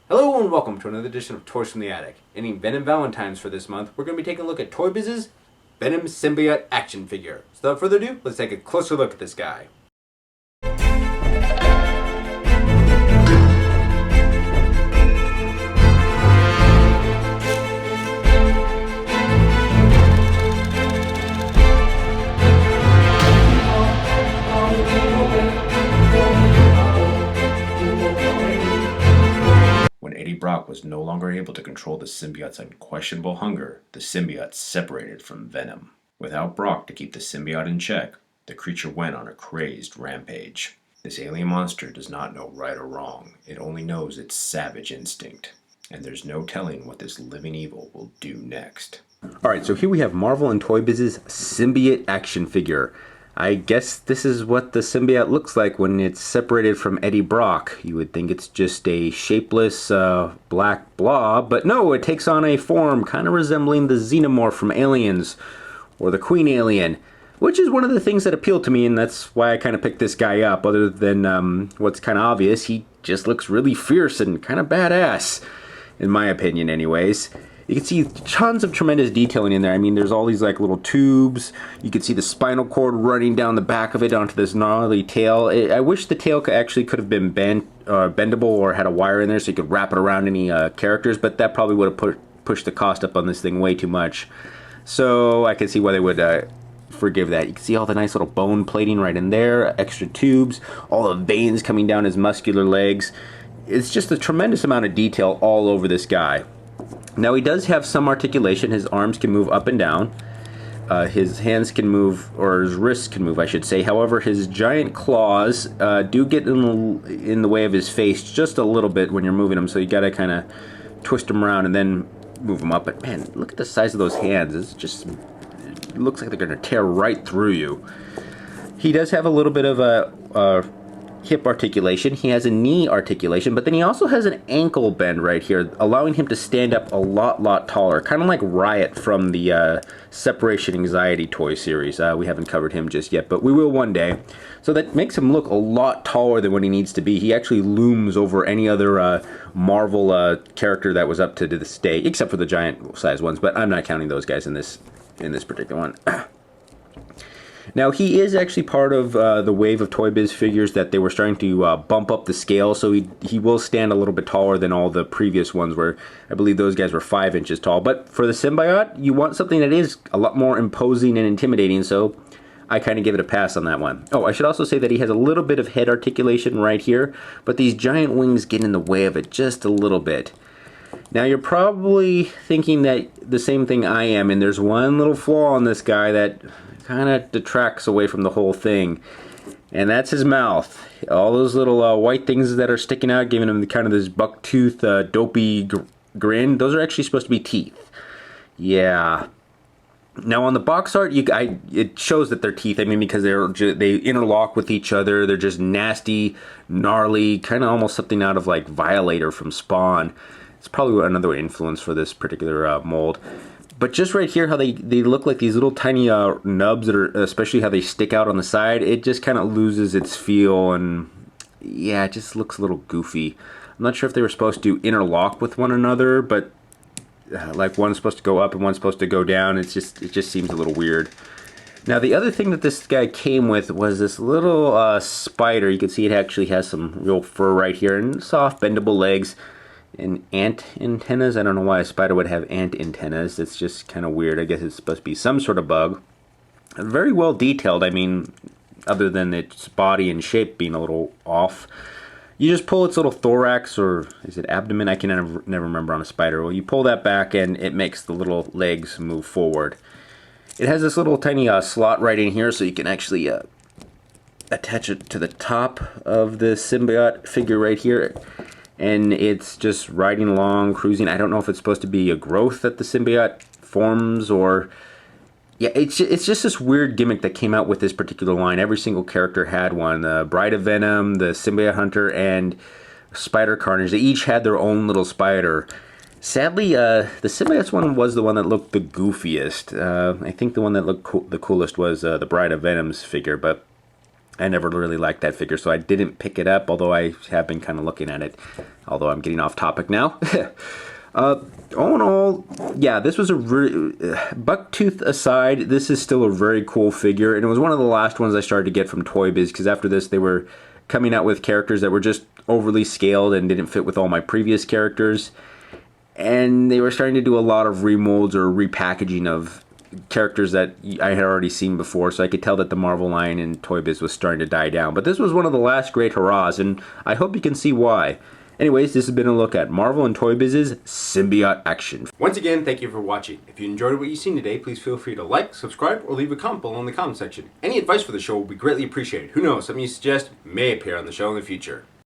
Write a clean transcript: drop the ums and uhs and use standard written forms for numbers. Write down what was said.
Hello and welcome to another edition of Toys from the Attic. Ending Venom Valentine's for this month, we're going to be taking a look at Toy Biz's Venom Symbiote action figure. So without further ado, let's take a closer look at this guy. When Eddie Brock was no longer able to control the symbiote's unquestionable hunger, the symbiote separated from Venom. Without Brock to keep the symbiote in check, the creature went on a crazed rampage. This alien monster does not know right or wrong, it only knows its savage instinct. And there's no telling what this living evil will do next. Alright, so here we have Marvel and Toy Biz's Symbiote action figure. I guess this is what the symbiote looks like when it's separated from Eddie Brock. You would think it's just a shapeless black blob, but no, it takes on a form kind of resembling the xenomorph from Aliens, or the Queen Alien, which is one of the things that appealed to me, and that's why I kind of picked this guy up. Other than what's kind of obvious, he just looks really fierce and kind of badass, in my opinion anyways. You can see tons of tremendous detailing in there. I mean, there's all these like little tubes. You can see the spinal cord running down the back of it onto this gnarly tail. I wish the tail could have been bendable or had a wire in there so you could wrap it around any characters, but that probably would have pushed the cost up on this thing way too much. So I can see why they would forgive that. You can see all the nice little bone plating right in there, extra tubes, all the veins coming down his muscular legs. It's just a tremendous amount of detail all over this guy. Now he does have some articulation. His arms can move up and down. His hands can move, or his wrists can move, I should say. However, his giant claws do get in the way of his face just a little bit when you're moving him, so you gotta kind of twist him around and then move him up. But man, look at the size of those hands. It looks like they're gonna tear right through you. He does have a little bit of a hip articulation. He has a knee articulation, but then he also has an ankle bend right here, allowing him to stand up a lot taller, kind of like Riot from the Separation Anxiety toy series. We haven't covered him just yet, but we will one day. So that makes him look a lot taller than what he needs to be. He actually looms over any other Marvel character that was up to this day, except for the giant size ones, but I'm not counting those guys in this particular one. Now, he is actually part of the wave of Toy Biz figures that they were starting to bump up the scale, so he will stand a little bit taller than all the previous ones, where I believe those guys were 5 inches tall. But for the symbiote, you want something that is a lot more imposing and intimidating, so I kind of give it a pass on that one. Oh, I should also say that he has a little bit of head articulation right here, but these giant wings get in the way of it just a little bit. Now, you're probably thinking that the same thing I am, and there's one little flaw on this guy that kind of detracts away from the whole thing, and that's his mouth. All those little white things that are sticking out, giving him kind of this buck-tooth, dopey grin, those are actually supposed to be teeth. Yeah. Now, on the box art, it shows that they're teeth. I mean, because they interlock with each other. They're just nasty, gnarly, kind of almost something out of like Violator from Spawn. It's probably another influence for this particular mold. But just right here, how they look like these little tiny nubs, that are, especially how they stick out on the side, it just kind of loses its feel, and yeah, it just looks a little goofy. I'm not sure if they were supposed to interlock with one another, but like one's supposed to go up and one's supposed to go down. It just seems a little weird. Now, the other thing that this guy came with was this little spider. You can see it actually has some real fur right here and soft, bendable legs. And ant antennas. I don't know why a spider would have ant antennas. It's just kind of weird. I guess it's supposed to be some sort of bug. Very well detailed. I mean, other than its body and shape being a little off. You just pull its little thorax, or is it abdomen? I can never remember on a spider. Well, you pull that back and it makes the little legs move forward. It has this little tiny slot right in here, so you can actually attach it to the top of the symbiote figure right here. And it's just riding along, cruising. I don't know if it's supposed to be a growth that the symbiote forms, or yeah, it's just this weird gimmick that came out with this particular line. Every single character had one. The Bride of Venom, the Symbiote Hunter, and Spider Carnage. They each had their own little spider. Sadly, the symbiotes one was the one that looked the goofiest. I think the one that looked the coolest was the Bride of Venom's figure, but I never really liked that figure, so I didn't pick it up, although I have been kind of looking at it, although I'm getting off topic now. All in all, yeah, this was a Bucktooth aside, this is still a very cool figure, and it was one of the last ones I started to get from Toy Biz, because after this they were coming out with characters that were just overly scaled and didn't fit with all my previous characters, and they were starting to do a lot of remolds or repackaging of characters that I had already seen before, so I could tell that the Marvel line in Toy Biz was starting to die down. But this was one of the last great hurrahs, and I hope you can see why. Anyways, this has been a look at Marvel and Toy Biz's symbiote action. Once again, thank you for watching. If you enjoyed what you've seen today, please feel free to like, subscribe, or leave a comment below in the comment section. Any advice for the show will be greatly appreciated. Who knows, something you suggest may appear on the show in the future.